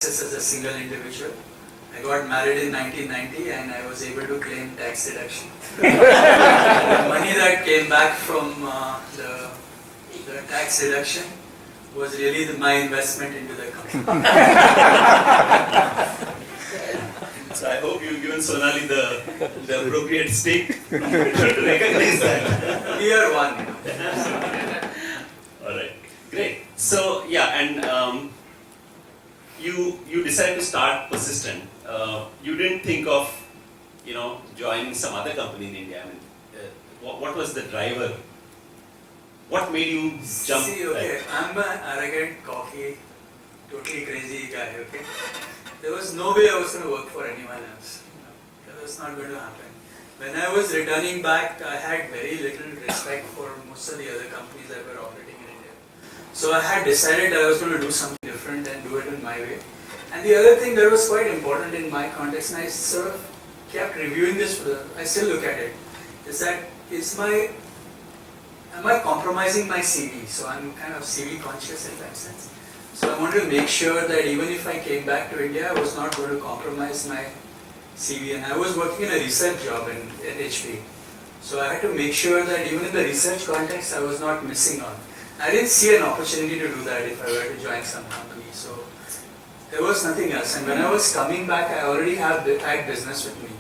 as a single individual. I got married in 1990 and I was able to claim tax deduction. The money that came back from the tax deduction was really my investment into the company. So I hope you've given Sonali the appropriate stake to recognize that. Year one. All right, great. So yeah, and you decided to start Persistent. You didn't think of joining some other company in India. I mean, what was the driver? What made you jump? See, okay, I'm an arrogant, cocky, totally crazy guy. Okay, there was no way I was going to work for anyone else. That was not going to happen. When I was returning back, I had very little respect for most of the other companies that were operating in India. So I had decided I was going to do something different and do it in my way. And the other thing that was quite important in my context, and I sort of kept reviewing this, I still look at it, is that am I compromising my CV? So I'm kind of CV conscious in that sense. So I wanted to make sure that even if I came back to India, I was not going to compromise my CV. And I was working in a research job at HP. So I had to make sure that even in the research context, I was not missing on. I didn't see an opportunity to do that if I were to join some company. So there was nothing else. And when I was coming back, I already had business with me.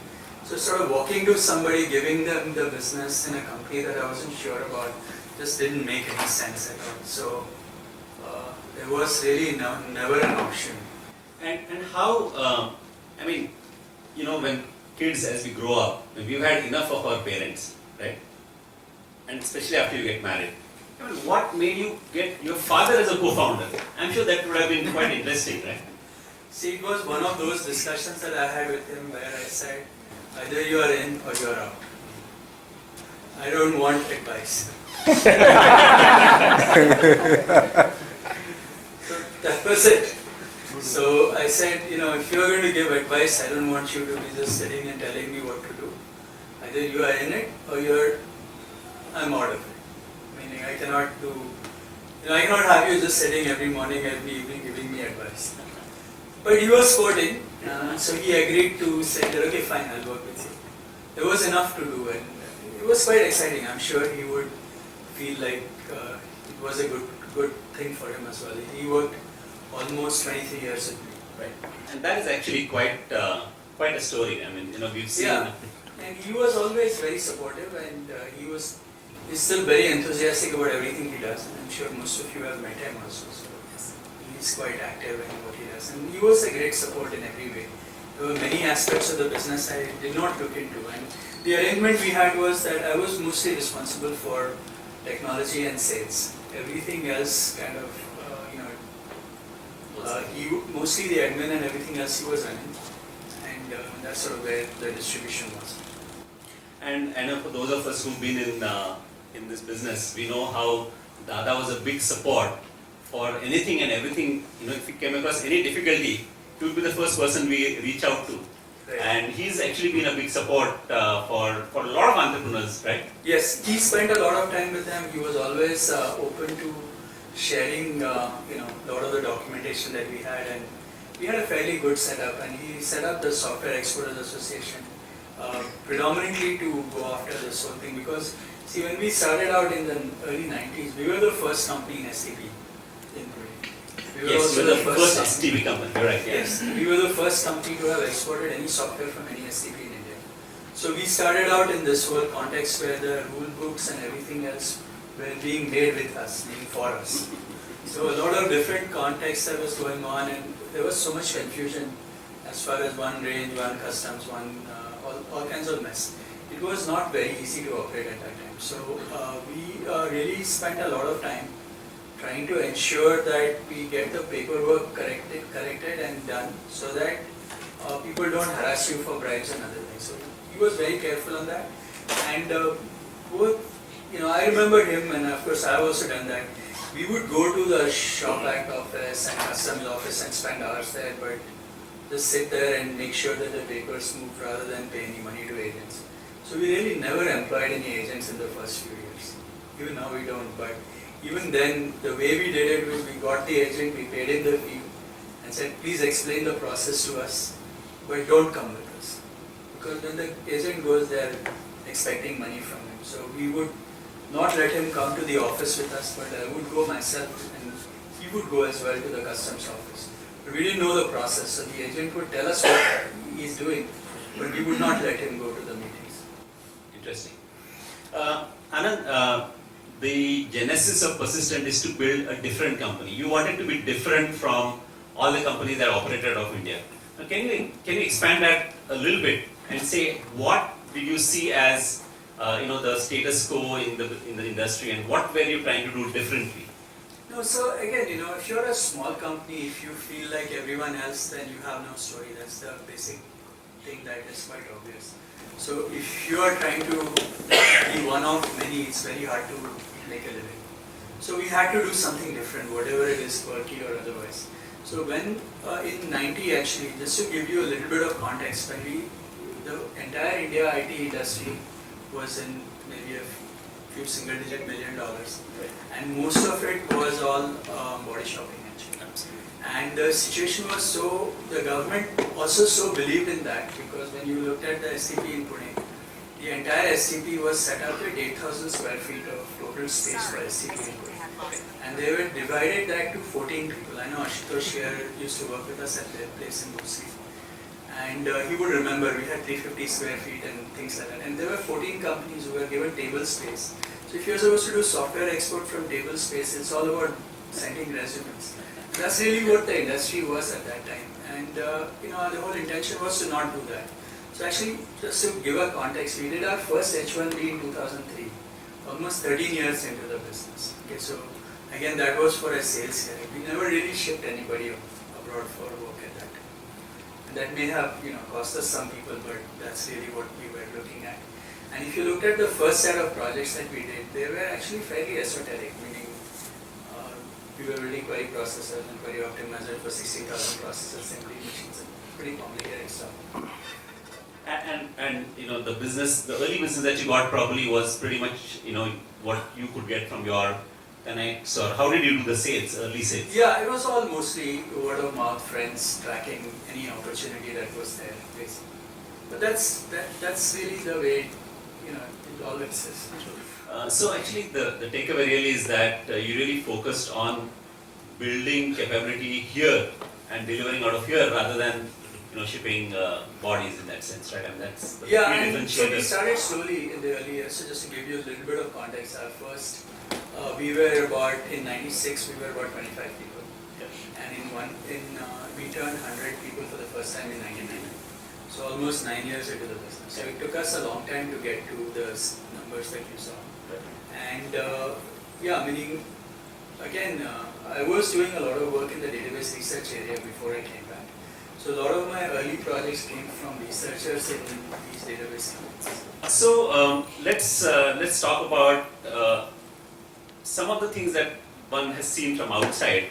So sort of walking to somebody, giving them the business in a company that I wasn't sure about, just didn't make any sense at all. So there was really never an option. And how, I mean, when kids, as we grow up, we've had enough of our parents, right? And especially after you get married. I mean, what made you get your father as a co-founder? I'm sure that would have been quite interesting, right? See, it was one of those discussions that I had with him where I said, either you are in or you are out. I don't want advice. So that was it. So I said, if you're going to give advice, I don't want you to be just sitting and telling me what to do. Either you are in it or I'm out of it. Meaning I cannot I cannot have you just sitting every morning, every evening giving me advice. But he was sporting, so he agreed to say that, okay, fine, I'll work with you. There was enough to do, and it was quite exciting. I'm sure he would feel like it was a good thing for him as well. He worked almost 23 years with me. Right. And that is actually quite a story. I mean, we've seen. Yeah, and he was always very supportive, and he's still very enthusiastic about everything he does. And I'm sure most of you have met him also. So he's quite active in what he does, and he was a great support in every way. There were many aspects of the business I did not look into, and the arrangement we had was that I was mostly responsible for technology and sales. Everything else kind of, mostly the admin and everything else he was running, and that's sort of where the distribution was. And I know for those of us who've been in this business, we know how Dada was a big support for anything and everything. If we came across any difficulty, he would be the first person we reach out to. Right. And he's actually been a big support for a lot of entrepreneurs, right? Yes, he spent a lot of time with them. He was always open to sharing, a lot of the documentation that we had, and we had a fairly good setup. And he set up the Software Exporters Association predominantly to go after this whole thing, because see, when we started out in the early 90s, we were the first company in STP in Pune. We were the first STP company, right? Yes, we were the first company to have exported any software from any STP in India. So we started out in this whole context where the rule books and everything else were being made with us, meaning for us. So a lot of different contexts that was going on, and there was so much confusion as far as one range, one customs, all kinds of mess. It was not very easy to operate at that time. So we really spent a lot of time trying to ensure that we get the paperwork corrected and done, so that people don't harass you for bribes and other things. So he was very careful on that. And I remember him, and of course I've also done that. We would go to the Shop Act office and Customs office and spend hours there, but just sit there and make sure that the papers move rather than pay any money to agents. So we really never employed any agents in the first few years. Even now we don't, but even then the way we did it was we got the agent, we paid him the fee, and and said, please explain the process to us, but don't come with us. Because when the agent goes there expecting money from him, so we would not let him come to the office with us, but I would go myself and he would go as well to the customs office. But we didn't know the process, so the agent would tell us what he's doing, but we would not let him go to the meetings. Interesting. Anand, the genesis of Persistent is to build a different company. You wanted to be different from all the companies that operated out of India. Now, can you expand that a little bit and say what did you see as the status quo in the industry, and what were you trying to do differently? No, so again, if you're a small company, if you feel like everyone else, then you have no story. That's the basic thing that is quite obvious. So if you are trying to be one of many, it's very hard to make a living. So we had to do something different, whatever it is, quirky or otherwise. So when in 90 actually, just to give you a little bit of context, when the entire India IT industry was in maybe a few single-digit $1 million, and most of it was all body shopping actually. And the situation was so, the government also so believed in that, because when you looked at the STP in Pune, the entire STP was set up with 8,000 square feet of total space for STP in Pune. And they were divided that to 14 people. I know Ashutosh here used to work with us at their place in Musi. And he would remember we had 350 square feet and things like that. And there were 14 companies who were given table space. So if you're supposed to do software export from table space, it's all about sending resumes. That's really what the industry was at that time. And the whole intention was to not do that. So actually, just to give a context, we did our first H1B in 2003, almost 13 years into the business. Okay, so again, that was for a sales year. We never really shipped anybody abroad for work at that time. And that may have cost us some people, but that's really what we were looking at. And if you looked at the first set of projects that we did, they were actually fairly esoteric, meaning we were building query processors and query optimizer for 60,000 processor assembly machines and pretty complicated stuff. And the business, the early business that you got probably was pretty much what you could get from your connects, or how did you do the sales, early sales? Yeah, it was all mostly word of mouth, friends tracking any opportunity that was there, basically. But that's really the way it always is. So actually, the takeaway really is that you really focused on building capability here and delivering out of here rather than shipping bodies in that sense, right? I mean, that's the key and so we differentiator. started slowly in the early years. So just to give you a little bit of context, our first, we were about, in 96, we were about 25 people. Yeah. And we turned 100 people for the first time in 99. So almost 9 years into the business. So it took us a long time to get to the numbers that you saw. And meaning, again, I was doing a lot of work in the database research area before I came back. So a lot of my early projects came from researchers in these database companies. So let's talk about some of the things that one has seen from outside.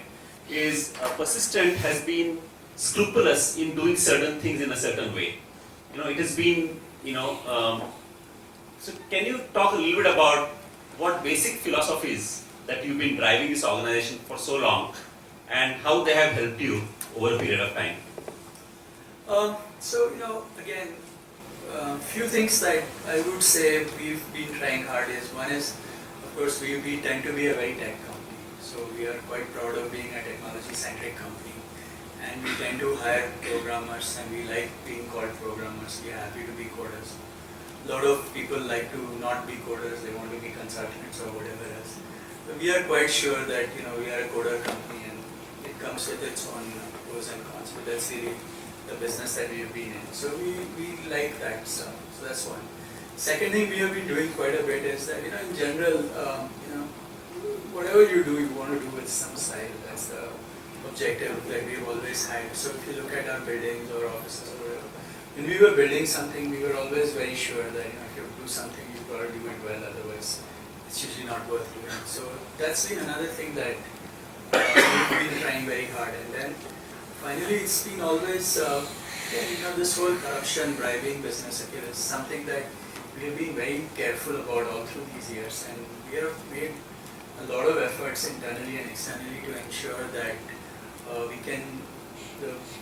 Is Persistent has been scrupulous in doing certain things in a certain way. It has been so can you talk a little bit about what basic philosophies that you've been driving this organization for so long, and how they have helped you over a period of time? Again, few things that I would say we've been trying hard is, one is, of course, we tend to be a very tech company. So we are quite proud of being a technology-centric company. And we tend to hire programmers, and we like being called programmers. We are happy to be coders. A lot of people like to not be coders, they want to be consultants or whatever else. But we are quite sure that we are a coder company, and it comes with its own pros and cons. But that's really the business that we have been in. So we like that stuff. So that's one. Second thing we have been doing quite a bit is that in general, whatever you do, you want to do with some style. That's the objective that we've always had. So if you look at our buildings or offices or whatever, when we were building something, we were always very sure that if you do something, you got to do it well. Otherwise, it's usually not worth doing. So that's been another thing that we've been trying very hard. And then finally, it's been always this whole corruption, bribing business. Okay, it's something that we have been very careful about all through these years, and we have made a lot of efforts internally and externally to ensure that we can the